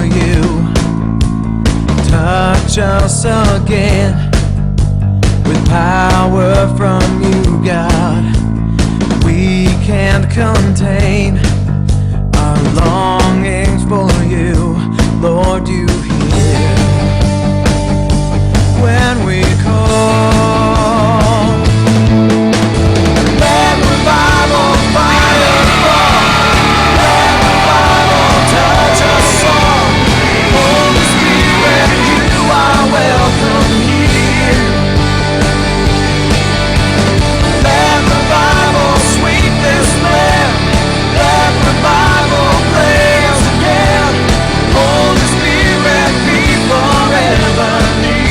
you. Touch us again with power from you, God. We can't contain our longings for you. Lord, you hear when we call. Let revival fire fall. Let revival touch us all. Holy Spirit, you are welcome here. Let revival sweep this land. Let revival blaze again. Holy Spirit, be forever near.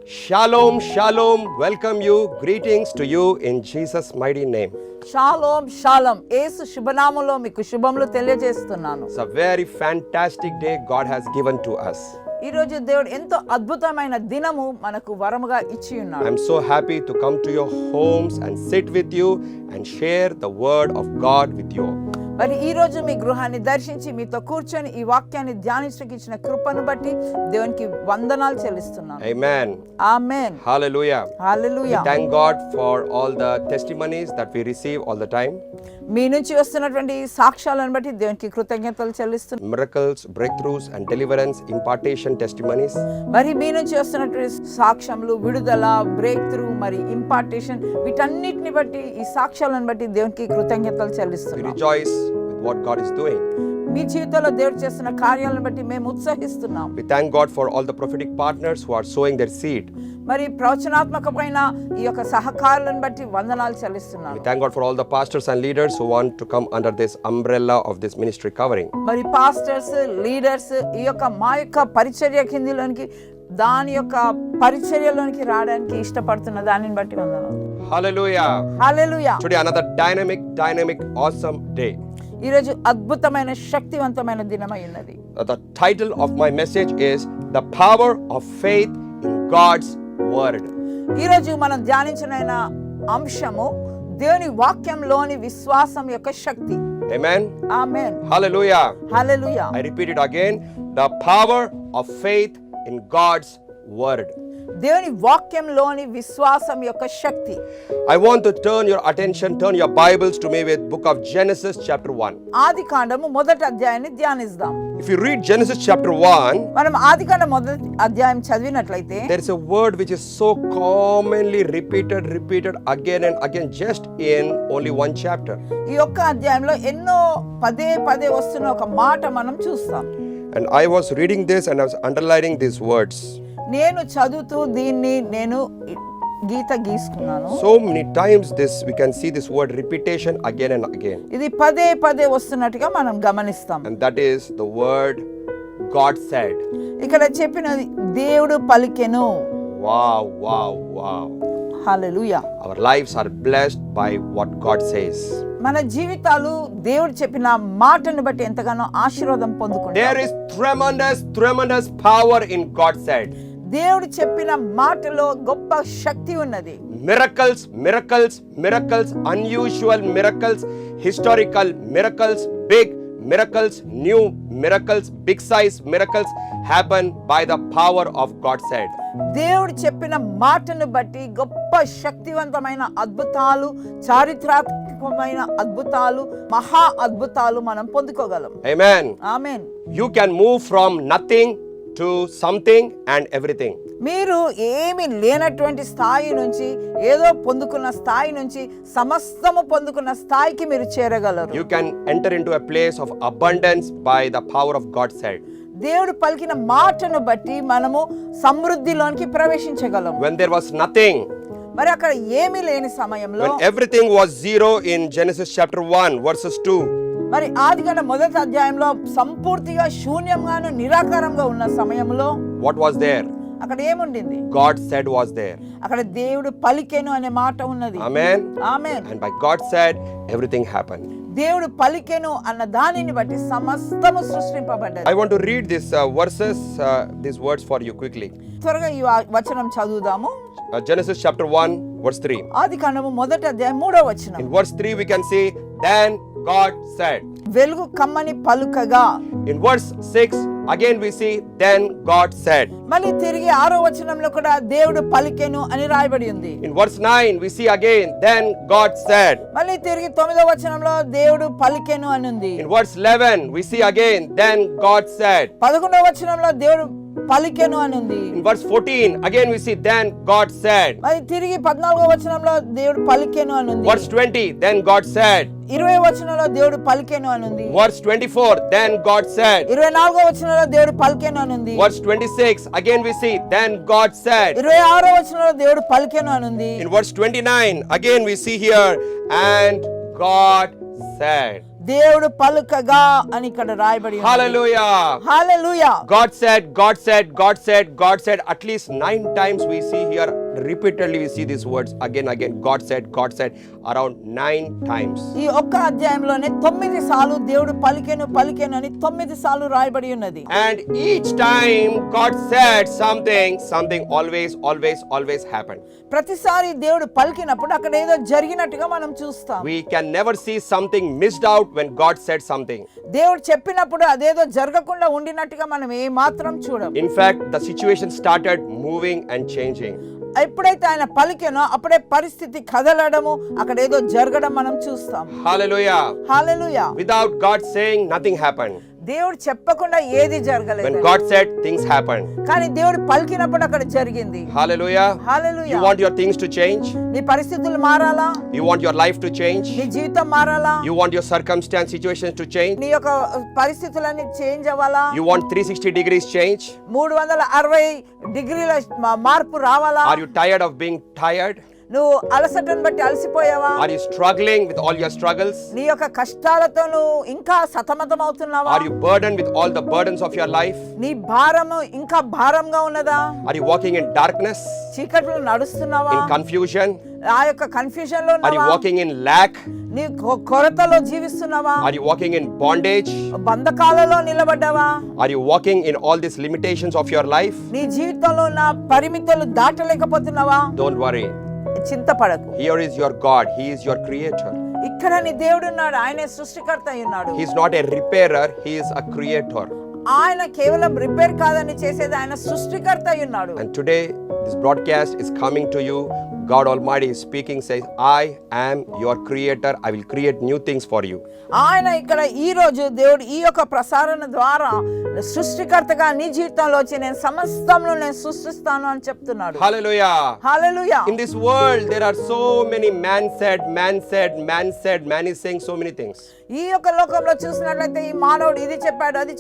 Shalom, shalom, welcome you, greetings to you in Jesus' mighty name. షాలోమ్ షాలోమ్ యేసు శుభనామములో మీకు శుభములు తెలియజేస్తున్నాను. It's a very fantastic day God has given to us. ఈ రోజు దేవుడు ఎంతో అద్భుతమైన దినము మనకు వరముగా ఇచ్చి ఉన్నాడు. I'm so happy to come to your homes and sit with you and share the word of God with you. మరి ఈ రోజు మీ గృహాన్ని దర్శించి మీతో కూర్చొని ఈ వాక్యాన్ని ధ్యానించడానికి ఇచ్చిన కృపను బట్టి దేవునికి వందనాలు చెల్లిస్తున్నాను. Amen. Amen. Hallelujah. Hallelujah. We thank God for all the testimonies that we receive all the time. మీ నుంచి వస్తున్నటువంటి సాక్ష్యాలను బట్టి దేవునికి కృతజ్ఞతలు చెల్లిస్తున్నాను. Miracles, breakthroughs and deliverance, impartation testimonies. మరి మీ నుంచి వస్తున్నటువంటి సాక్ష్యములు, విడుదల, బ్రేక్ త్రూ, మరి ఇంపార్టేషన్, వీటన్నిటిని బట్టి ఈ సాక్ష్యాలను బట్టి దేవునికి కృతజ్ఞతలు We చెల్లిస్తున్నాను. rejoice with what God is doing. మీ జీవితంలో దేవుడు చేస్తున్న కార్యాలను బట్టి మేము ఉత్సహిస్తున్నాం. We thank God for all the prophetic partners who are sowing their seed. మరి ప్రవచనాత్మకమైన ఈ యొక్క సహకారులను బట్టి వందనాలు చెల్లిస్తున్నాను. We thank God for all the pastors and leaders who want to come under this umbrella of this ministry covering. మరి pastors, leaders ఈ యొక్క మా యొక్క పరిచర్య కిందిలోనికి దాని యొక్క పరిచర్యలోనికి రావడానికి ఇష్టపడుతున్న దానిని బట్టి వందనాలు. Hallelujah. హల్లెలూయా. Today another dynamic, awesome day. ఈ రోజు అద్భుతమైన శక్తివంతమైన దినమై ఉన్నది. The title of my message is The Power of Faith in God's Word. ఈ రోజు మనం ధ్యానించిన అంశము దేవుని వాక్యంలోని విశ్వాసం యొక్క శక్తి. Amen. Amen. Hallelujah. Hallelujah. I repeat it again. The power of faith in God's Word. దేవుని వాక్యంలోని విశ్వాసం యొక్క శక్తి. I want to turn your Bibles to me with book of Genesis chapter 1. ఆదికాండము మొదటి అధ్యాయాన్ని ధ్యానిద్దాం. If you read Genesis chapter 1, మనం ఆదికాండం మొదటి అధ్యాయం చదివినట్లయితే there is a word which is so commonly repeated again and again just in only one chapter. ఈ యొక్క అధ్యాయంలో ఎన్నో పదే వస్తున్న ఒక మాట మనం చూస్తాం. And I was reading this and I was underlining these words. నేను చదువుతూ దీన్ని నేను గీత గీసుకున్నాను. So many times we can see this word repetition again and again. ఇది పదే వస్తున్నట్టుగా మనం గమనిస్తాం. And that is the word God said. ఇక్కడ చెప్పినది దేవుడు పలికెను. Wow. Hallelujah. Our lives are blessed by what God says. మన జీవితాలు దేవుడు చెప్పిన మాటను బట్టి ఎంతగానో ఆశీర్వాదం పొందుకుంటాం. There is tremendous power in God said. దేవుడు చెప్పిన మాటలో గొప్ప శక్తి ఉన్నది. Miracles, unusual miracles, historical miracles, big miracles, new miracles, big size miracles happen by the power of God said. దేవుడు చెప్పిన మాటను బట్టి గొప్ప శక్తివంతమైన అద్భుతాలు, చారిత్రాత్మకమైన అద్భుతాలు, మహా అద్భుతాలు మనం పొందుకోగలం. Amen. Amen. You can move from nothing to something and everything. మీరు ఏమీ లేనటువంటి స్థాయి నుంచి ఏదో పొందుకున్న స్థాయి నుంచి సమస్తము పొందుకున్న స్థాయికి మీరు చేరగలరు. You can enter into a place of abundance by the power of God said. దేవుడు పలికిన మాటను బట్టి మనము సమృద్ధిలోనికి ప్రవేశించగలం. When there was nothing, మరి అక్కడ ఏమీ లేని సమయంలో, when everything was zero in Genesis chapter 1 verses 2, మరి ఆదికాండం మొదటి అధ్యాయంలో సంపూర్తిగా శూన్యంగాను నిరాకారంగా ఉన్న సమయంలో what was there? అక్కడ ఏముండింది? God said was there. అక్కడ దేవుడు పలికెను అనే మాట ఉన్నది. Amen. Amen. And by God said, everything happened. దేవుడు పలికెను అన్న దానిని బట్టి సమస్తము సృష్టింపబడ్డది. I want to read these these words for you quickly. త్వరగా ఈ వచనం చదువుదాము. Genesis chapter 1 verse 3. ఆదికాండము 1వ అధ్యాయం 3వ వచనం. In verse 3 we can see, then God said. వెలుగు కమ్మని పలుకగా. In verse 6 again we see, then God said. మళ్ళీ తిరిగి 6వ వచనంలో కూడా దేవుడు పలికెను అని రాయబడి ఉంది. In verse 9 we see again, then God said. మళ్ళీ తిరిగి 9వ వచనంలో దేవుడు పలికెను అని ఉంది. In verse 11 we see again, then God said. 11వ వచనంలో దేవుడు పలికెను అని ఉంది. In verse 14 again we see, then God said. మరి తిరిగి 14వ వచనంలో దేవుడు పలికెను అని ఉంది. Verse 20, then God said. 20వ వచనంలో దేవుడు పలికెను అని ఉంది. Verse 24, then God said. 24వ వచనంలో దేవుడు పలికెను అని ఉంది. Verse 26 again we see, then God said. 26వ వచనంలో దేవుడు పలికెను అని ఉంది. In verse 29 again we see here, and God said. దేవుడు పలుకగా అని ఇక్కడ రాయబడి ఉంది. Hallelujah. Hallelujah. God said, God said, God said, God said. At least 9 times we see here, repeatedly we see these words again. God said, around 9 times. ఈ ఒక్క అధ్యాయంలోనే 9 సార్లు దేవుడు పలికెను పలికెను అని 9 సార్లు రాయబడి ఉన్నది. And each time God said something always happened. ప్రతిసారి దేవుడు పలికినప్పుడు అక్కడ ఏదో జరిగినట్టుగా మనం చూస్తాం. We can never see something missed out when God said something. దేవుడు చెప్పినప్పుడు అదేదో జరగకుండా ఉండినట్టుగా మనం ఏ మాత్రం చూడం. In fact, the situation started moving and changing. ఎప్పుడైతే ఆయన పలికెనో అప్పుడే పరిస్థితి కదలడము, అక్కడ ఏదో జరగడం మనం చూస్తాం. Hallelujah. హల్లెలూయా. Without God saying, nothing happened. దేవుడు చెప్పకుండా ఏది జరగలేదు. When God said, things happened. కానీ దేవుడు పలికినప్పుడు అక్కడ జరిగింది. Hallelujah. Hallelujah. You want your things to change? నీ పరిస్థితులు మారాలా? You want your life to change? నీ జీవితం మారాలా? You want your situations to change? నీ యొక్క పరిస్థితులన్నీ చేంజ్ అవ్వాలా? You want 360 degrees change? 360 డిగ్రీల మార్పు రావాలా? Are you tired of being tired? నువ్వు అలసటను బట్టి అలసిపోయావా? Are you struggling with all your struggles? నీ యొక్క కష్టాలతో నువ్వు ఇంకా సతమతం అవుతున్నావా? Are you burdened with all the burdens of your life? నీ భారము ఇంకా భారంగా ఉన్నదా? Are you walking in darkness? చీకట్లో నడుస్తున్నావా? In confusion? ఆ యొక్క కన్ఫ్యూజన్ లో Are you ఉన్నావా? walking in lack? నీ కొరతలో జీవిస్తున్నావా? Are you walking in bondage? బంధకాలలో నిలబడ్డావా? Are you walking in all these limitations of your life? నీ జీవితంలో ఉన్న పరిమితులు దాటలేకపోతున్నావా? Don't worry. చింతపడకు. Here is your God. He is your creator. ఇక్కడ నీ దేవుడు ఉన్నాడు. ఆయనే సృష్టికర్త అయి ఉన్నాడు. He is not a repairer. He is a creator. ఆయన కేవలం రిపేర్ కాదని చేసేది, ఆయన సృష్టికర్త అయి ఉన్నాడు. And today this broadcast is coming to you. God Almighty is speaking, says, I am your creator. I will create new things for you. ఆయన ఇక్కడ ఈ రోజు దేవుడు ఈ యొక్క ప్రసారణ ద్వారా సృష్టికర్తగా నీ జీవితంలో వచ్చి నేను సమస్తమును నేను సృష్టిస్తాను అని చెప్తున్నాడు. Hallelujah. Hallelujah. In this world there are so many man said, man is saying so many things. ఈ యొక్క లోకంలో చూసినట్లయితే ఈ మానవుడు ఇది చెప్పాడు, అది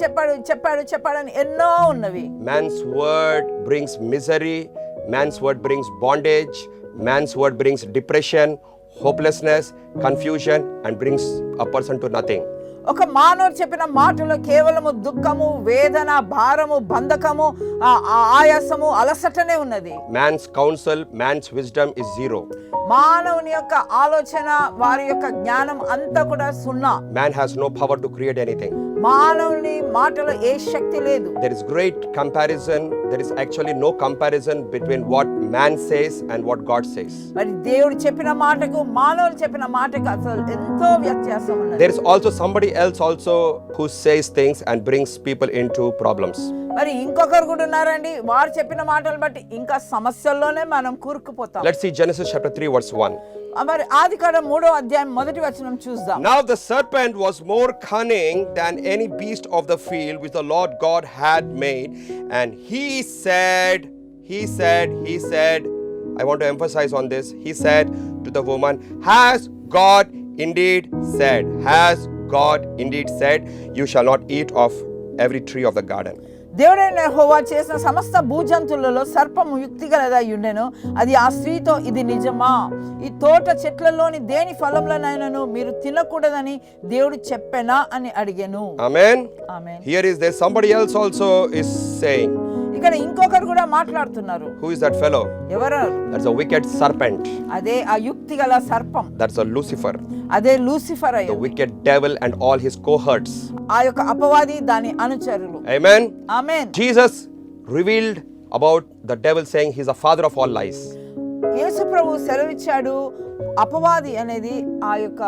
చెప్పాడు అని ఎన్నో ఉన్నవి. Man's word brings misery, man's word brings bondage, man's word brings depression, hopelessness, confusion, and brings a person to nothing. ఒక మానవుడు చెప్పిన మాటలో కేవలము దుఃఖము, వేదన, భారము, బంధకము, ఆయాసము, అలసటనే ఉన్నది. Man's counsel, man's wisdom is zero. మానవుని యొక్క ఆలోచన, వారి యొక్క జ్ఞానం అంతా కూడా సున్నా. Man has no power to create anything. మానవుని మాటలో ఏ శక్తి లేదు. There is great comparison. There is actually no comparison between what man says and what God says. మరి దేవుడు చెప్పిన మాటకు మానవుడు చెప్పిన మాటకు అసలు ఎంతో వ్యత్యాసం ఉన్నది. There is also somebody else also who says things and brings people into problems. మరి ఇంకొకరు కూడా ఉన్నారండి, వారు చెప్పిన మాటలు బట్టి ఇంకా సమస్యల్లోనే మనం కూరుకుపోతాం. Let's see Genesis chapter 3 verse 1. మరి ఆదికాండం 3వ అధ్యాయం మొదటి వచనం చూద్దాం. Now the serpent was more cunning than any beast of the field which the Lord God had made, and he said, I want to emphasize on this. He said to the woman, has God indeed said, you shall not eat of every tree of the garden. దేవుడైన యెహోవా చేసిన సమస్త భూజంతువులలో సర్పము యుక్తిగలదై ఉండెను. అది ఆ స్త్రీతో, ఇది నిజమా? ఈ తోట చెట్లలోని దేని ఫలంలోనైనాను మీరు తినకూడదని దేవుడు చెప్పెనా అని అడిగెను. Amen. Amen. Here is there somebody else also is saying. ఇక్కడ ఇంకొకరు కూడా మాట్లాడుతున్నారు. Who is that fellow? ఎవరు? That's a wicked serpent. అదే ఆ యుక్తి గల సర్పం, That's a Lucifer, అదే లూసిఫర్ the అయ్యా, wicked devil and all his cohorts. ఆ యొక్క అపవాది దాని అనుచరులు. Amen. Amen. Jesus revealed about the devil saying he's the father of all lies. యేసు ప్రభు సెలవిచ్చాడు, అపవాది అనేది ఆ యొక్క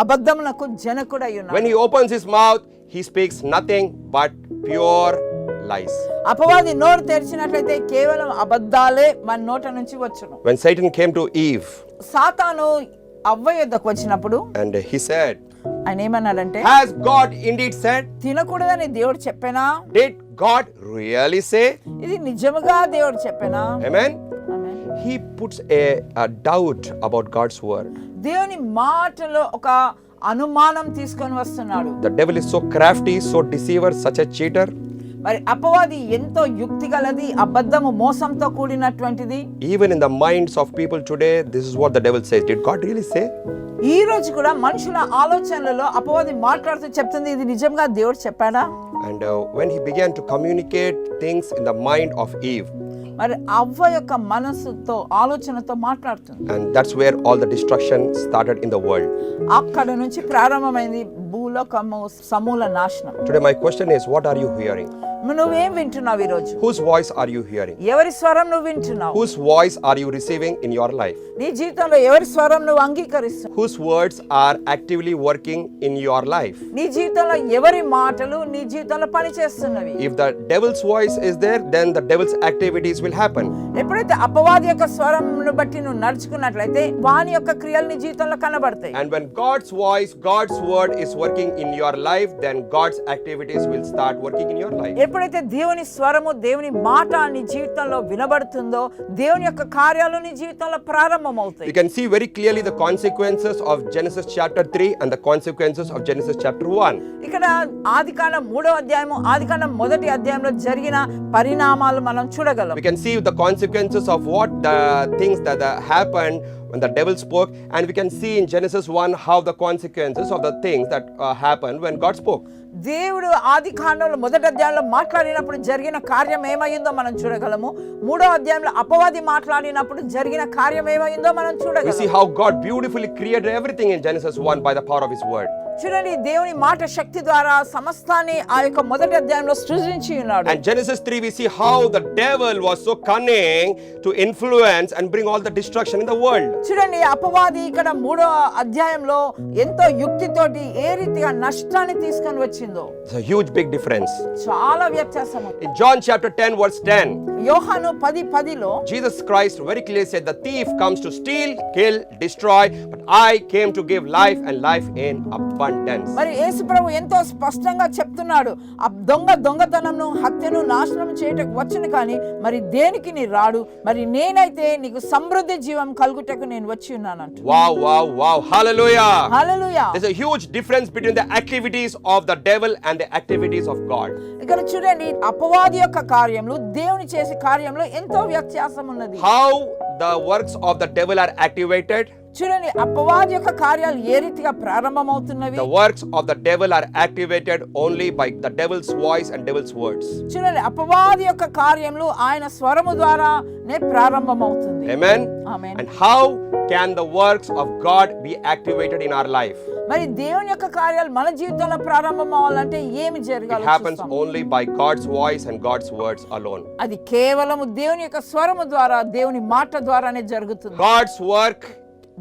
అబద్ధములకు జనకుడై ఉన్నాడు. When he opens his mouth, he speaks nothing but pure lies. అపవాది నోరు తెరిచినట్లయితే కేవలం అబద్ధాలే మన నోట నుంచి వచ్చును. When Satan came to Eve సాతాను అవ్వ యొద్దకు వచ్చినప్పుడు and he said, ఆయన ఏమన్నాడంటే, has God indeed said? తినకూడదని దేవుడు చెప్పానా? Did God really say? ఇది నిజముగా దేవుడు చెప్పానా? Amen. Amen. He puts a doubt about God's word. దేవుని మాటలో ఒక అనుమానం తీసుకొని వస్తున్నాడు. The devil is so crafty, so deceiver, such a cheater. మరి అపవాది ఎంతో యుక్తి గలది, అబద్ధము మోసంతో కూడినటువంటిది. Even in the minds of people today, this is what the devil says. Did God really say? ఈ రోజు కూడా మనుషుల ఆలోచనలలో అపవాది మాట్లాడుతూ చెప్తుంది, ఇది నిజంగా దేవుడు చెప్పాడా? And when he began to communicate things in the mind of Eve, మరి అవ్వ యొక్క మనసుతో ఆలోచనతో మాట్లాడుతుంది. and that's where all the destruction started in the world. అక్కడ నుంచి ప్రారంభమైంది భూలోకము సమూల నాశనం. Today my question is, what are you hearing? నువ్వేం వింటున్నావు ఈ రోజు? Whose voice are you hearing? ఎవరి స్వరం నువ్వు వింటున్నావు? Whose voice are you receiving in your life? నీ జీవితంలో ఎవరి స్వరం నువ్వు అంగీకరిస్తున్నావు? Whose words are actively working in your life? నీ జీవితంలో ఎవరి మాటలు నీ జీవితంలో పనిచేస్తున్నవి? If the devil's voice is there, then the devil's activities will happen. ఎప్పుడైతే అపవాది యొక్క స్వరంను బట్టి నువ్వు నడుచుకున్నట్లయితే వాని యొక్క క్రియలు నీ జీవితంలో కనబడతాయి. And when God's voice, God's word is working in your life, then God's activities will start working in your life. ఎప్పుడైతే దేవుని స్వరము దేవుని మాట నీ జీవితంలో వినబడుతుందో దేవుని యొక్క కార్యాలు నీ జీవితంలో ప్రారంభమవుతాయి. You can see very clearly the consequences of Genesis chapter 3 and the consequences of Genesis chapter 1. ఇక్కడ ఆదికాండం 3వ అధ్యాయము ఆదికాండం 1వ అధ్యాయంలో జరిగిన పరిణామాలు మనం చూడగలం. We can see the consequences of what the things that happened when the devil spoke, and we can see in Genesis 1 how the consequences of the things that happened when God spoke. దేవుడు ఆదికాండంలో 1వ అధ్యాయంలో మాట్లాడినప్పుడు జరిగిన కార్యం ఏమైందో మనం చూడగలము. 3వ అధ్యాయంలో అపవాది మాట్లాడినప్పుడు జరిగిన కార్యం ఏమైందో మనం We see చూడగలము. how God beautifully created everything in Genesis 1 by the power of his word. చూడండి, దేవుని మాట శక్తి ద్వారా సమస్తాన్ని ఆ యొక్క 1వ అధ్యాయంలో సృజించి ఉన్నాడు. And Genesis 3 we see how the devil was so cunning to influence and bring all the destruction in the world. చూడండి, అపవాది ఇక్కడ 3వ అధ్యాయంలో ఎంతో యుక్తితోటి ఏ రీతిగా నష్టాన్ని తీసుకొని వచ్చిందో It's a huge big difference. చాలా వ్యత్యాసం ఉంది. In John chapter 10 verse 10, యోహాను 10:10లో Jesus Christ very clearly said, the thief comes to steal, kill, destroy, but I came to give life and life in abundance. మరి యేసు ప్రభు ఎంతో స్పష్టంగా చెప్తున్నాడు, ఆ దొంగతనంను హత్యను నాశనం చేయటకు వచ్చును కానీ మరి దేనికి నీ రాడు, మరి నేనైతే నీకు సమృద్ధి జీవం కలుగుటకు నేను వచ్చి ఉన్నానంట. Wow, wow, wow. Hallelujah. Hallelujah. There's a huge difference between the activities of the devil and the activities of God. ఇక్కడ చూడండి, అపవాది యొక్క కార్యములు దేవుని చేసే కార్యంలో ఎంతో వ్యత్యాసం ఉన్నది. How the works of the devil are activated? చూడండి, అపవాది యొక్క కార్యాలు ఏ రీతిగా ప్రారంభమవుతున్నవి. The works of the devil are activated only by the devil's voice and devil's words. చూడండి, అపవాది యొక్క కార్యములు ఆయన స్వరము ద్వారానే ప్రారంభమవుతుంది. Amen. Amen. And how can the works of God be activated in our life? మరి దేవుని యొక్క కార్యాలు మన జీవితంలో ప్రారంభం అవ్వాలంటే ఏమి It జరగాలి? happens only by God's voice and God's words alone. అది కేవలము దేవుని యొక్క స్వరము ద్వారా దేవుని మాట ద్వారానే జరుగుతుంది. God's work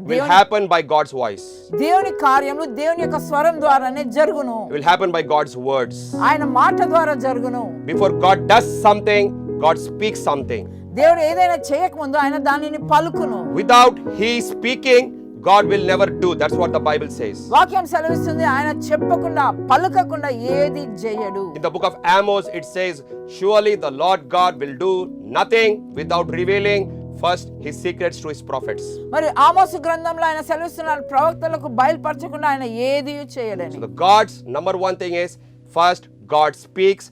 will happen by God's voice. దేవుని కార్యములు దేవుని యొక్క స్వరం ద్వారానే జరుగును. It will happen by God's words. ఆయన మాట ద్వారా జరుగును. Before God does something, God speaks something. దేవుడు ఏదైనా చేయకముందు ఆయన దానిని పలుకును. Without He speaking, God will never do. That's what the Bible says. వాక్యం సెలవిస్తుంది, ఆయన చెప్పకుండా పలుకకుండా ఏది చేయడు. In the book of Amos, it says, surely the Lord God will do nothing without revealing first His secrets to His prophets. మరి ఆమోసు గ్రంథంలో ఆయన సెలవిస్తున్నాడు, ప్రవక్తలకు బయలుపరచకుండా ఆయన ఏది చేయలేని. So the God's number one thing is, first God speaks,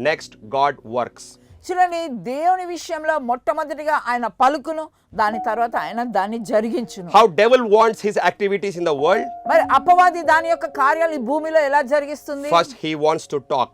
next God works. చూడండి, దేవుని విషయంలో మొట్టమొదటిగా ఆయన పలుకును, దాని తర్వాత ఆయన దాన్ని జరిగించును. How devil wants his activities in the world? మరి అపవాది దాని యొక్క కార్యాలు ఈ భూమిలో ఎలా జరిగిస్తుంది? First he wants to talk.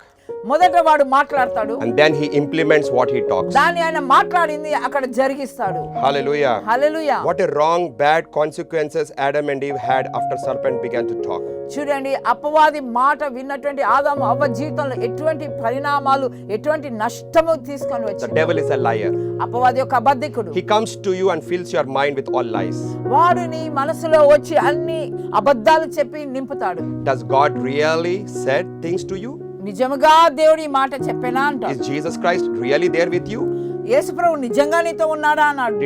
మొదట వాడు మాట్లాడతాడు, and then he implements what he talks. దాన్ని ఆయన మాట్లాడింది అక్కడ జరిగిస్తాడు. Hallelujah. Hallelujah. What a wrong, bad consequences Adam and Eve had after serpent began to talk. చూడండి, అపవాది మాట విన్నటువంటి ఆదాము అవ్వ జీవితంలో ఎటువంటి పరిణామాలు, ఎటువంటి నష్టము తీసుకొని The వచ్చాడు. devil is a liar. అపవాది ఒక అబద్ధికుడు. He comes to you and fills your mind with all lies. వాడు నీ మనసులో వచ్చి అన్ని అబద్ధాలు చెప్పి నింపుతాడు. Does God really said things to you? నిజముగా దేవుడు ఈ మాట చెప్పేనా అంటాడు. Is Jesus Christ really there with you? యేసు ప్రభు నిజంగా నీతో ఉన్నాడా అన్నాడు.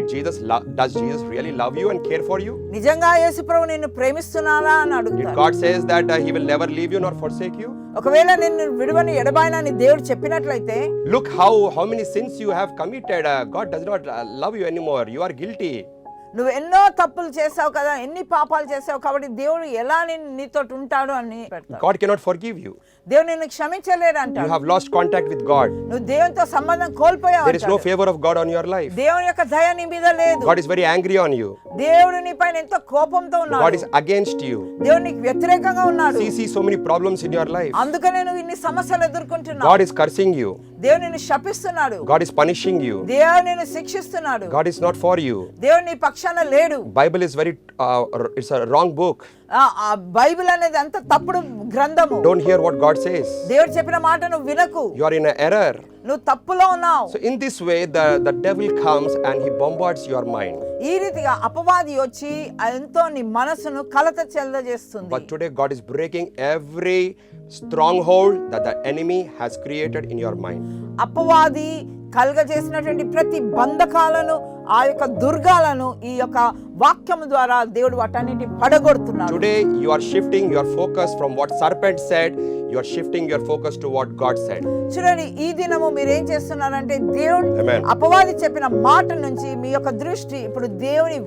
Does Jesus really love you and care for you? నిజంగా యేసు ప్రభు నిన్ను ప్రేమిస్తున్నాడా అని Did అడుగుతాడు. God says that he will never leave you nor forsake you? ఒకవేళ నిన్ను విడువని ఎడబాయనని దేవుడు చెప్పినట్లయితే, Look how many sins you have committed. God does not love you anymore. You are guilty. నువ్వు ఎన్నో తప్పులు చేసావు కదా, ఎన్ని పాపాలు చేసావు, కాబట్టి దేవుడు ఎలా నీతో ఉంటాడు అని పెడతాడు. God cannot forgive you. దేవుడు నిన్ను క్షమించలేడు You అంటాడు. have lost contact with God. నువ్వు దేవునితో సంబంధం కోల్పోయావు There is no అంటాడు. favor of God on your life. దేవుని యొక్క దయ నీ మీద లేదు. God is very angry on you. దేవుడు నీ పైన ఎంతో కోపంతో God ఉన్నాడు. is against you. దేవుడు నీకు వ్యతిరేకంగా ఉన్నాడు. See so many problems in your life. అందుకనే నువ్వు ఇన్ని సమస్యలు ఎదుర్కొంటున్నావు. God is cursing you. దేవుడు నిన్ను శపిస్తున్నాడు. God is punishing you. దేవుడు నిన్ను శిక్షిస్తున్నాడు. God is not for you. దేవుడు నీ పక్షాన లేడు. Bible is it's a wrong book. ఆ బైబిల్ అనేది అంత తప్పుడు గ్రంథము. Don't hear what God says. దేవుడు చెప్పిన మాట నువ్వు వినకు. You are in an error. నువ్వు తప్పులో ఉన్నావు. So in this way, the devil comes and he bombards your mind. ఈ రీతిగా అపవాది వచ్చి ఎంతో నీ మనసును కలత చెందజేస్తుంది. But today God is breaking every stronghold that the enemy has created in your mind. అపవాది కలుగజేసినటువంటి ప్రతి బంధకాలను, ఆ యొక్క దుర్గాలను ఈ యొక్క వాక్యము ద్వారా దేవుడు వాటన్నిటి పడగొడుతున్నాడు. Today you are shifting your focus from what serpent said. You are shifting your focus to what God said. చూడండి, ఈ దినము మీరు ఏం చేస్తున్నారంటే దేవుడు Amen. అపవాది చెప్పిన మాట నుంచి మీ యొక్క దృష్టి ఇప్పుడు దేవుని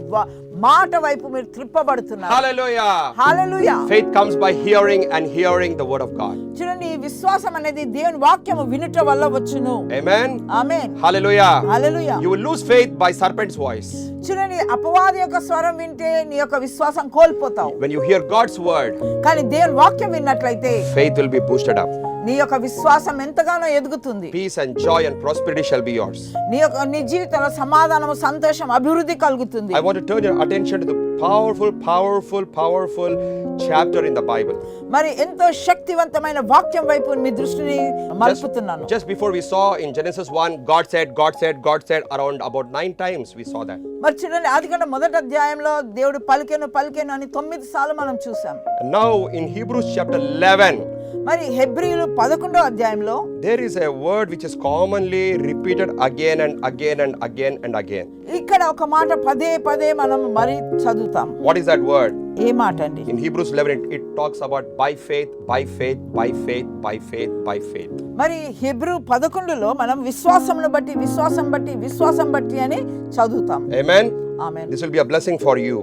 మాట వైపు మీరు త్రిప్పబడుతున్నారు. Hallelujah. Hallelujah. Faith comes by hearing and hearing the word of God. చూడండి, ఈ విశ్వాసం అనేది దేవుని వాక్యము వినుట వల్ల వచ్చును. Amen. Amen. Hallelujah. Hallelujah. You will lose faith by serpent's voice. చూడండి, అపవాది యొక్క స్వరం వింటే నీ యొక్క విశ్వాసం కోల్పోతావు. When you hear God's word, కానీ దేవుని వాక్యం విన్నట్లయితే faith will be boosted up. నీ యొక్క విశ్వాసం ఎంతగానో ఎదుగుతుంది. Peace and joy and prosperity shall be yours. నీ జీవితంలో సమాధానము, సంతోషం, అభివృద్ధి కలుగుతుంది. I want to turn your attention to the powerful chapter in the Bible. మరి ఎంతో శక్తివంతమైన వాక్యం వైపు మీ దృష్టిని మలుపుతున్నాను. Just before we saw in Genesis 1, God said around about 9 times we saw that. మరి చూడండి, ఆదికాండం మొదటి అధ్యాయంలో దేవుడు పలికెను అని 9 సార్లు మనం చూసాం. And now in Hebrews chapter 11, మరి హెబ్రీయులు 11వ అధ్యాయంలో there is a word which is commonly repeated again and again and again and again. ఇక్కడ ఒక మాట పదే మనం మరి చదువుతాం. What is that word? ఏ మాట అండి? In Hebrews 11 it talks about by faith. మరి హెబ్రీ 11లో మనం విశ్వాసం బట్టి అని చదువుతాం. Amen. Amen. This will be a blessing for you.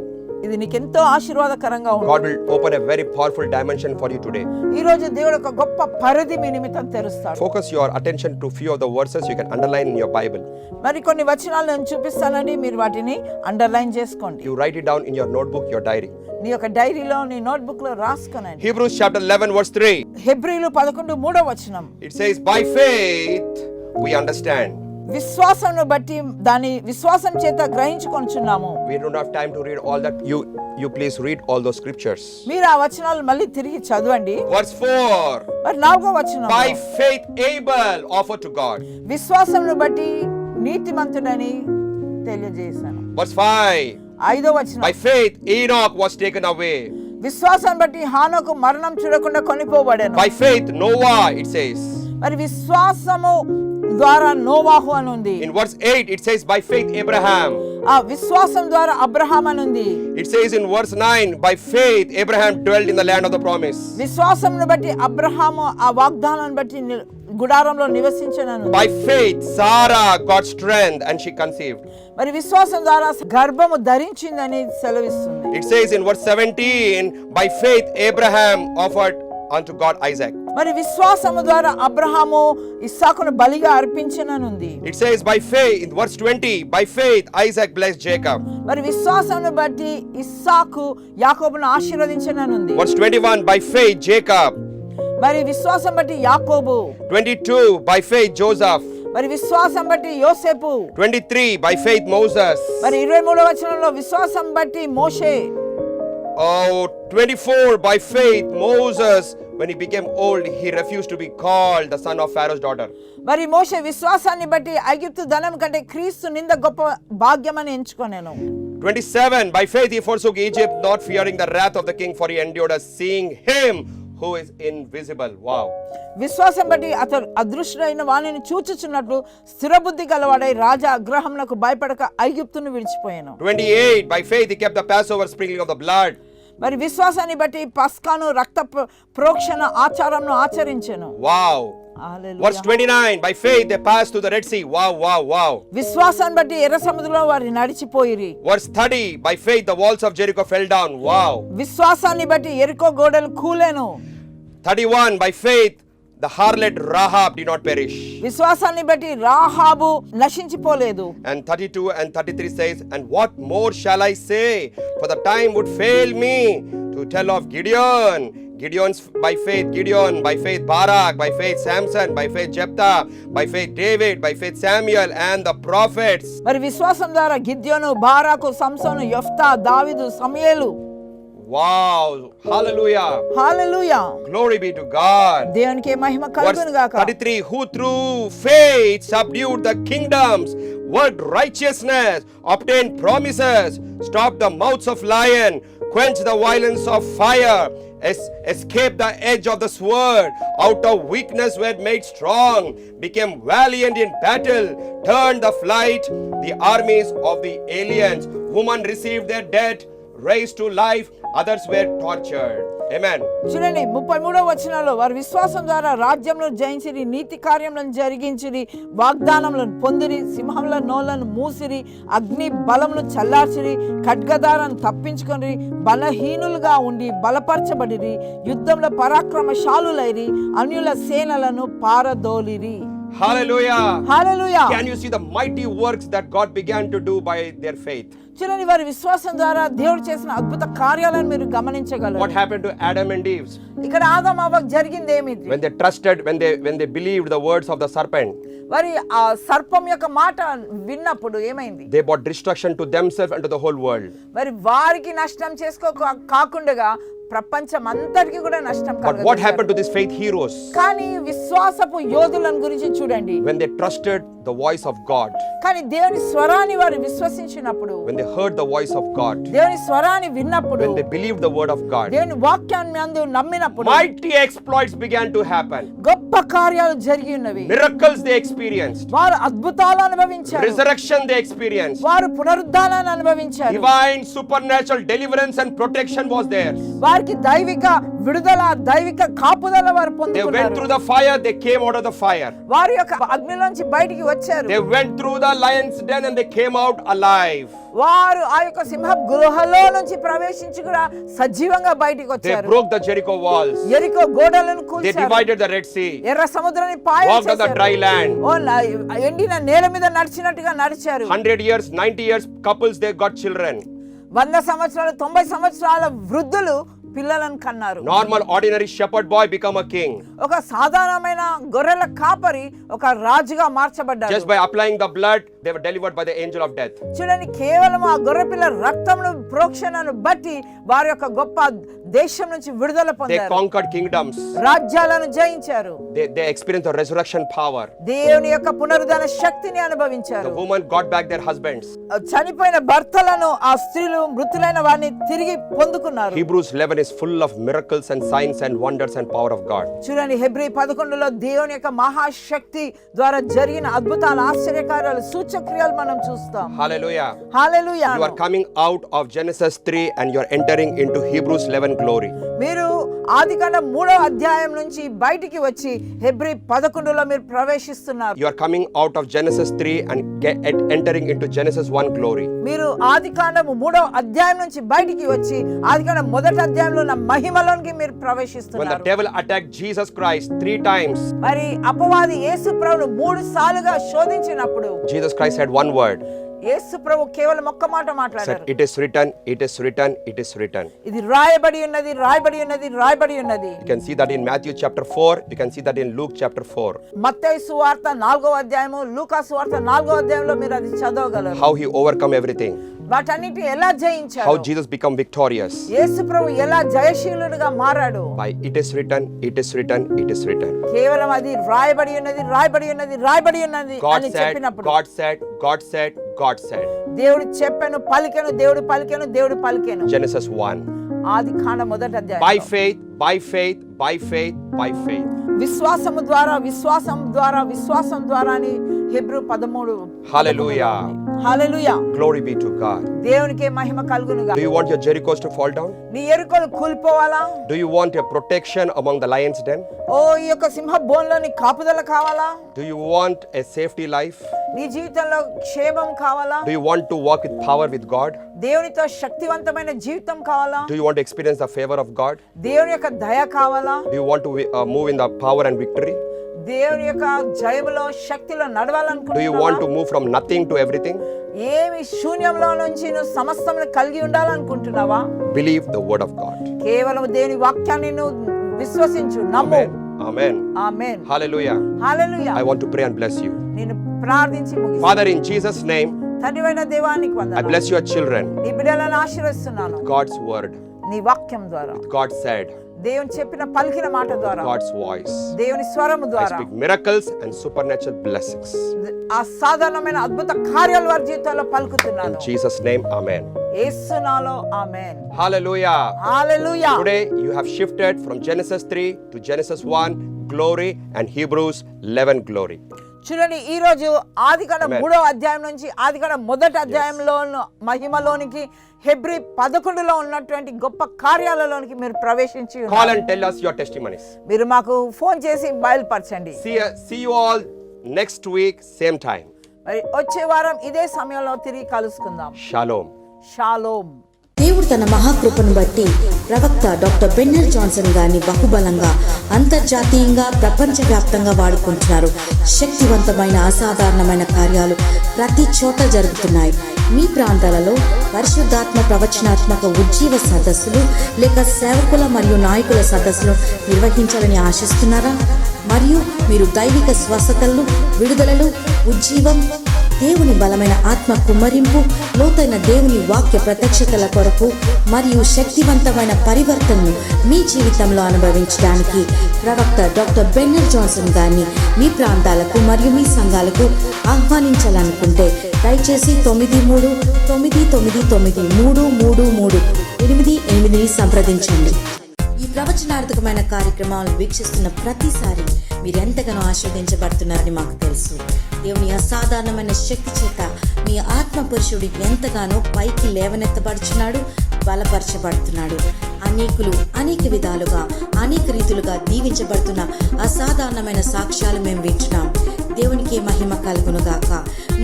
ఇది నీకెంతో ఆశీర్వాదకరంగా God ఉంటుంది. will open a very powerful dimension for you today. ఈ రోజు దేవుడు ఒక గొప్ప పరిధి మీ నిమిత్తం తెరుస్తాడు. Focus your attention to few of the verses you can underline in your Bible. మరి కొన్ని వచనాలు నేను చూపిస్తానండి, మీరు వాటిని అండర్లైన్ చేసుకోండి. You write it down in your notebook, your diary. నీ యొక్క డైరీలో, నీ నోట్బుక్ లో రాసుకోనండి. Hebrews chapter 11 verse 3. హెబ్రీలు 11:3 వచనం. It says, by faith we understand. విశ్వాసమును బట్టి దాని విశ్వాసం చేత గ్రహించుకొనుచున్నాము. We don't have time to read all that. You please read all those scriptures. మీరు ఆ వచనాలు మళ్ళీ తిరిగి చదవండి. Verse 4. మరి 4వ వచనం. By faith Abel offered to God. విశ్వాసమును బట్టి నీతిమంతుడని తెలియజేశాను. Verse 5. 5వ వచనం. By faith Enoch was taken away. విశ్వాసం బట్టి హానోకు మరణం చూడకుండా కొనిపోబడెను. By faith Noah, it says. మరి విశ్వాసము ద్వారా నోవాహు అని ఉంది. In verse 8 it says by faith Abraham. ఆ విశ్వాసం ద్వారా అబ్రహాం అని ఉంది. It says in verse 9 by faith Abraham dwelt in the land of the promise. విశ్వాసమును బట్టి అబ్రహాము ఆ వాగ్దానాన్ని బట్టి గుడారంలో నివసించెను. By faith Sarah got strength and she conceived. మరి విశ్వాసం ద్వారా గర్భము ధరించిందని సెలవిస్తుంది. It says in verse 17 by faith Abraham offered unto God Isaac. మరి విశ్వాసము ద్వారా అబ్రహాము ఇస్సాకును బలిగా అర్పించెననుంది. It says by faith in verse 20 by faith Isaac blessed Jacob. మరి విశ్వాసమును బట్టి ఇస్సాకు యాకోబును ఆశీర్వదించెననుంది. Verse 21 by faith Jacob మరి విశ్వాసం బట్టి యాకోబు, 22, by faith Joseph. మరి విశ్వాసం బట్టి యోసేపు, 23, by faith Moses. మరి 23వ వచనంలో విశ్వాసం బట్టి మోషే, 24, by faith Moses, when he became old, he refused to be called the son of Pharaoh's daughter. మరి మోషే విశ్వాసాన్ని బట్టి ఐగుప్తు ధనం కంటే క్రీస్తు నింద గొప్ప భాగ్యమని ఎంచుకొనెను. 27, by faith he forsook Egypt, not fearing the wrath of the king, for he endured as seeing him who is invisible. Wow. విశ్వాసం బట్టి అతడు అదృశ్యుడైన వాణిని చూచుచున్నట్లు స్థిరబుద్ధి గలవాడై రాజా అగ్రహమునకు భయపడక ఐగుప్తును విడిచిపోయాను. 28, by faith he kept the Passover sprinkling of the blood. మరి విశ్వాసాన్ని బట్టి పస్కాను రక్త ప్రోక్షణ ఆచారంను ఆచరించెను. Wow. Hallelujah. Verse 29, by faith they passed through the Red Sea. Wow, wow, wow. విశ్వాసాన్ని బట్టి ఎర్ర సముద్రంలో వారు నడిచిపోయిరి. Verse 30, by faith the walls of Jericho fell down. Wow. విశ్వాసాన్ని బట్టి ఎరికో గోడలు కూలెను. 31, by faith the harlot Rahab did not perish. విశ్వాసాన్ని బట్టి Rahab నశించిపోలేదు. And 32 and 33 says, and what more shall I say? For the time would fail me to tell of Gideon. Gideon's by faith Gideon, by faith Barak, by faith Samson, by faith Jephthah, by faith David, by faith Samuel and the prophets. మరి విశ్వాసం ద్వారా గిద్యోను, బారాకు, సంసోను, యెఫ్తా, దావీదు, సమూయేలు. Wow. Hallelujah. Hallelujah. Glory be to God. దేవునికి మహిమ Verse కలుగును గాక. 33, who through faith subdued the kingdoms, worked righteousness, obtained promises, stopped the mouths of lion, quenched the violence of fire, escaped the edge of the sword, out of weakness were made strong, became valiant in battle, turned the flight, the armies of the aliens. Women received their dead, raised to life, others were tortured. Amen. చూడండి 33వ వచనంలో వారు విశ్వాసం ద్వారా రాజ్యంలో జయించిరి, నీతి కార్యములను జరిగించిరి, వాగ్దానములను పొందిరి, సింహముల నోళ్లను మూసిరి, అగ్ని బలమును చల్లార్చిరి, ఖడ్గదారాన్ని తప్పించుకొని బలహీనులుగా ఉండి బలపరచబడిరి, యుద్ధంలో పరాక్రమశాలులైరి, అన్యుల సేనలను పారదోలిరి. Hallelujah. Hallelujah. Can you see the mighty works that God began to do by their faith? చూడండి వారి విశ్వాసం ద్వారా దేవుడు చేసిన అద్భుత కార్యాలను మీరు గమనించగలరు. What happened to Adam and Eve? ఇక్కడ ఆదాము అవ్వకు జరిగింది ఏమిటి? When they trusted, when they believed the words of the serpent, వారి ఆ సర్పం యొక్క మాట విన్నప్పుడు ఏమైంది? they brought destruction to themselves and to the whole world. మరి వారికి నష్టం కాకుండా ప్రపంచం అంతటికి కూడా నష్టం But what happened to these faith heroes? కానీ విశ్వాసపు యోధులను గురించి చూడండి. When they trusted the voice of God, కానీ దేవుని స్వరాన్ని వారు విశ్వసించినప్పుడు, when they heard the voice of God, దేవుని స్వరాన్ని విన్నప్పుడు, when they believed the word of God, దేవుని వాక్యాన్ని అందు నమ్మినప్పుడు mighty exploits began to happen. గొప్ప కార్యాలు జరిగి ఉన్నవి. Miracles they experienced, వారు అద్భుతాలు అనుభవించారు, resurrection they experienced, వారు పునరుద్ధానాన్ని అనుభవించారు, divine supernatural deliverance and protection was there. వారికి దైవిక విడుదల, దైవిక కాపుదల వారు They went పొందుకున్నారు. through the fire, they came out of the fire. వారి యొక్క అగ్నిలోంచి బయటికి వచ్చారు. They went through the lion's den and they came out alive. వారు ఆ యొక్క సింహ గృహలో నుంచి ప్రవేశించి కూడా సజీవంగా బయటికి They వచ్చారు. broke the Jericho walls. ఎరికో గోడలను They కూల్చారు. divided the Red Sea. ఎర్ర సముద్రాన్ని పాయలు Walked on the చేశారు. dry land. ఎండిన నేల మీద నడిచినట్టుగా నడిచారు. 100 years, 90 years, couples they got children. 100 సంవత్సరాలు 90 సంవత్సరాల వృద్ధులు పిల్లలను కన్నారు. Normal ordinary shepherd boy become a king. ఒక సాధారణమైన గొర్రెల కాపరి ఒక రాజుగా మార్చబడ్డాడు. Just by applying the blood, they were delivered by the angel of death. చూడండి, కేవలం ఆ గొర్రె పిల్ల రక్తమును ప్రోక్షణను బట్టి వారి యొక్క గొప్ప దేశం నుంచి విడుదల They పొందారు. conquered kingdoms. రాజ్యాలను జయించారు. They experienced the resurrection power. దేవుని యొక్క పునరుద్ధాన శక్తిని అనుభవించారు. The women got back their husbands. చనిపోయిన భర్తలను ఆ స్త్రీలు మృతులైన వారిని తిరిగి పొందుకున్నారు. Hebrews 11 is full of miracles and signs and wonders and power of God. చూడండి, హెబ్రీ 11లో దేవుని యొక్క మహాశక్తి ద్వారా జరిగిన అద్భుతాలు, ఆశ్చర్యకార్యాలు, సూచక్రియలు మనం చూస్తాం. Hallelujah. Hallelujah. You are coming out of Genesis 3 and you are entering into Hebrews 11 glory. మీరు ఆదికాండం 3వ అధ్యాయం నుంచి బయటికి వచ్చి హెబ్రీ 11లో మీరు ప్రవేశిస్తున్నారు. You are coming out of Genesis 3 and entering into Genesis 1 glory. మీరు ఆదికాండం 3వ అధ్యాయం నుంచి బయటికి వచ్చి ఆదికాండం 1వ అధ్యాయంలో ఉన్న మహిమలోనికి మీరు When the ప్రవేశిస్తున్నారు. devil attacked Jesus Christ 3 times, మరి అపవాది యేసు ప్రభువును 3 సార్లుగా శోధించినప్పుడు Jesus Christ had one word. యేసు ప్రభు కేవలం ఒక్క మాట Said, మాట్లాడారు. it is written, it is written, it is written. ఇది రాయబడి ఉన్నది, రాయబడి ఉన్నది, రాయబడి ఉన్నది. You can see that in Matthew chapter 4. You can see that in Luke chapter 4. మత్తయి సువార్త 4వ అధ్యాయము, లూకా సువార్త 4వ అధ్యాయంలో మీరు అది చదవగలరు. How he overcome everything. వాటన్నిటి ఎలా జయించాడు, How Jesus become victorious. యేసు ప్రభు ఎలా జయశీలుడుగా మారాడు. By it is written, it is written, it is written. కేవలం అది రాయబడి ఉన్నది, రాయబడి ఉన్నది, రాయబడి ఉన్నది God అని said, చెప్పినప్పుడు God said, God said, God said. దేవుడు చెప్పెను, పలికెను, దేవుడు పలికెను, దేవుడు పలికెను. Genesis 1. ఆది కాండ మొదటి By అధ్యాయం. faith, by faith, by faith, by faith. విశ్వాసము ద్వారా, విశ్వాసం ద్వారా, విశ్వాసం ద్వారా అని Hebrew 13. Hallelujah. Hallelujah. Glory be to God. దేవునికే మహిమ కలుగునుగా. Do you want your Jerichos to fall down? నీ ఎరుకలు కూలిపోవాలా? Do you want a protection among the lions' den? ఓ ఈ యొక్క సింహ బోన్లోని కాపుదల కావాలా? Do you want a safety life? నీ జీవితంలో క్షేమం కావాలా? Do you want to walk with power with God? దేవునితో శక్తివంతమైన జీవితం కావాలా? Do you want to experience the favor of God? దేవుని యొక్క దయ కావాలా? Do you want to move in the power and victory? దేవుని యొక్క జయములో శక్తిలో Do you want నడవాలనుకుంటున్నావా? to move from nothing to everything? ఏమి శూన్యంలో నుంచి నువ్వు సమస్తమును కలిగి ఉండాలనుకుంటున్నావా? Believe the word of God. కేవలం దేవుని వాక్యాన్ని నువ్వు విశ్వసించు, నమ్ము. Amen. Amen. Amen. Hallelujah. Hallelujah. I want to pray and bless you. నేను ప్రార్థించి ముగిస్తాను. Father, in Jesus' name, తండ్రివైన దేవానికి I వందనాలు. bless your children. నీ బిడ్డలను ఆశీర్వదిస్తున్నాను. God's word, నీ వాక్యం ద్వారా, God said, దేవుని చెప్పిన పలికిన మాట ద్వారా, God's voice. దేవుని స్వరము I ద్వారా speak miracles and supernatural blessings. అసాధారణమైన అద్భుత కార్యాలు వారి జీవితాల్లో In పలుకుతున్నాను. Jesus' name, Amen. యేసునాలో amen. Hallelujah. Hallelujah. Today you have shifted from Genesis 3 to Genesis 1, glory, and Hebrews 11, glory. చూడండి, ఈ రోజు ఆదికాండ Amen. 3వ అధ్యాయం నుంచి ఆదికాండ మొదటి అధ్యాయంలో మహిమలోనికి, హెబ్రీ 11లో ఉన్నటువంటి గొప్ప కార్యాలలోనికి మీరు ప్రవేశించి Call ఉన్నారు. and tell us your testimonies. మీరు మాకు ఫోన్ చేసి బయలుపరచండి. See you all next week, same time. మరి వచ్చే వారం ఇదే సమయంలో తిరిగి కలుసుకుందాం. Shalom. షాలోమ్. దేవుడు తన మహాకృపను బట్టి ప్రవక్త డాక్టర్ బెన్నెల్ జాన్సన్ గారిని బహుబలంగా అంతర్జాతీయంగా ప్రపంచవ్యాప్తంగా వాడుకుంటున్నారు. శక్తివంతమైన అసాధారణమైన కార్యాలు ప్రతి చోట జరుగుతున్నాయి. మీ ప్రాంతాలలో పరిశుద్ధాత్మ ప్రవచనాత్మక ఉజ్జీవ సదస్సులు లేక సేవకుల మరియు నాయకుల సదస్సులు నిర్వహించాలని ఆశిస్తున్నారా? మరియు మీరు దైవిక స్వస్థతలను, విడుదలలు, ఉజ్జీవం, దేవుని బలమైన ఆత్మ కుమ్మరింపు, లోతైన దేవుని వాక్య ప్రత్యక్షతల కొరకు మరియు శక్తివంతమైన పరివర్తనను మీ జీవితంలో అనుభవించడానికి ప్రవక్త డాక్టర్ బెన్నెల్ జాన్సన్ గారిని మీ ప్రాంతాలకు మరియు మీ సంఘాలకు ఆహ్వానించాలనుకుంటే దయచేసి 9399333388 సంప్రదించండి. ఈ ప్రవచనార్థకమైన కార్యక్రమాలను వీక్షిస్తున్న ప్రతిసారి మీరు ఎంతగానో ఆస్వాదించబడుతున్నారని మాకు తెలుసు. దేవుని అసాధారణమైన శక్తి చేత మీ ఆత్మ పురుషుడు ఎంతగానో పైకి లేవనెత్తబడుచున్నాడు, బలపరచబడుతున్నాడు. అనేకులు అనేక విధాలుగా, అనేక రీతులుగా దీవించబడుతున్న అసాధారణమైన సాక్ష్యాలు మేము వింటున్నాం. దేవునికి మహిమ కలుగునుగాక.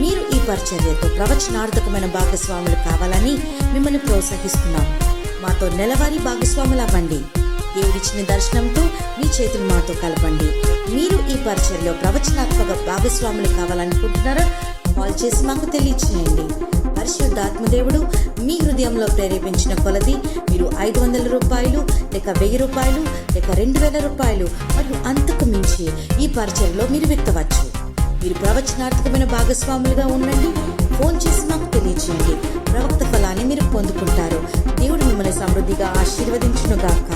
మీరు ఈ పరిచర్యతో ప్రవచనార్థకమైన భాగస్వాములు కావాలని మిమ్మల్ని ప్రోత్సహిస్తున్నాం. మాతో నెలవారీ భాగస్వాములు అవ్వండి. దేవుడిచ్చిన దర్శనంతో మీ చేతులు మాతో కలపండి. మీరు ఈ పరిచర్యలో ప్రవచనాత్మక భాగస్వాములు కావాలనుకుంటున్నారా? కాల్ చేసి మాకు తెలియచేయండి. పరిశుద్ధాత్మదేవుడు మీ హృదయంలో ప్రేరేపించిన కొలది మీరు 500 రూపాయలు లేక 1000 రూపాయలు లేక 2000 రూపాయలు మరియు అంతకు మించి ఈ పరిచర్యలో మీరు విత్తవచ్చు. మీరు ప్రవచనార్థకమైన భాగస్వాములుగా ఉండండి. ఫోన్ చేసి మాకు తెలియచేయండి. ప్రవక్త ఫలాన్ని మీరు పొందుకుంటారు. దేవుడు మిమ్మల్ని సమృద్ధిగా ఆశీర్వదించునుగాక.